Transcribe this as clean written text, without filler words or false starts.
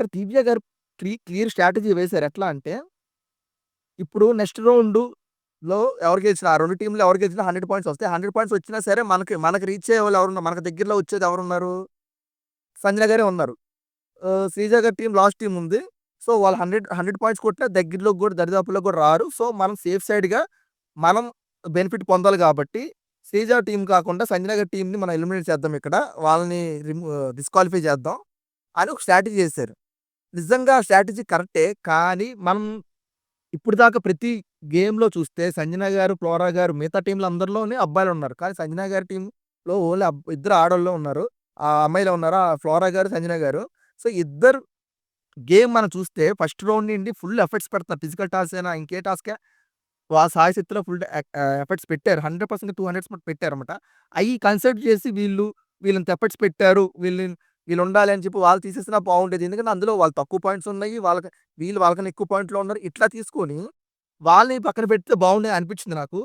ఇక్కడ దివ్య గారు clear strategy వేశారు. ఎట్లా అంటే, ఇప్పుడు నెక్స్ట్ రౌండ్‌లో ఎవరు గెలిచినా, ఆ 2 టీమ్‌లో ఎవరు గెలిచినా 100 పాయింట్స్ వస్తాయి. 100 పాయింట్స్ వచ్చినా సరే మనకి రీచ్ అయ్యేవాళ్ళు ఎవరున్నారు? మనకు దగ్గరలో వచ్చేది ఎవరున్నారు? సంజన గారే ఉన్నారు. శ్రీజ గారి టీమ్ లాస్ట్ టీమ్ ఉంది. సో, వాళ్ళు 100 పాయింట్స్ కొట్టినా దగ్గరలోకి గూడా దరిదాపుల్లోకి గూడా రారు. సో, మనం సేఫ్ సైడ్‌గా మనం బెనిఫిట్ పొందాలి గాబట్టి, శ్రీజ టీమ్ కాకుండా సంజన గారి టీమ్‌ని మనం ఎలిమినేట్ చేద్దాం ఇక్కడ. వాళ్ళని డిస్‌క్వాలిఫై చేద్దాం అని ఒక స్ట్రాటజీ చేశారు. నిజంగా ఆ స్ట్రాటజీ కరెక్టే. కానీ మనం ఇప్పటిదాకా ప్రతి గేమ్‌లో చూస్తే సంజన గారు, ఫ్లోరా గారు మిగతా టీమ్‌లో అందరిలోని అబ్బాయిలున్నారు. కానీ సంజన గారి టీమ్‌లో ఓన్లీ ఇద్దరు ఆడోళ్ళే ఉన్నారు. అమ్మాయిలే ఉన్నారు. ఫ్లోరా గారు, సంజన గారు. సో, ఇద్దరు గేమ్ మనం చూస్తే ఫస్ట్ రౌండ్ నుండి ఫుల్ ఎఫర్ట్స్ పెడతారు. ఫిజికల్ టాస్క్ అయినా, ఇంకే టాస్కే సాయశక్తిలో ఫుల్ ఎఫర్ట్స్ పెట్టారు. 100% 200 పెట్టారన్నమాట. అయి కన్సిడర్ చేసి వీళ్ళింత ఎఫర్ట్స్ పెట్టారు. వీళ్ళుండాలి అని చెప్పి వాళ్ళు తీసేసినా బాగుండేది. ఎందుకంటే అందులో వాళ్ళు తక్కువ పాయింట్స్ ఉన్నాయి. వీళ్ళు వాళ్ళకన్నా ఎక్కువ పాయింట్‌లో ఉన్నారు. ఇట్లా తీసుకొని వాళ్ళని పక్కన పెడితే బాగుండేది అనిపించింది నాకు.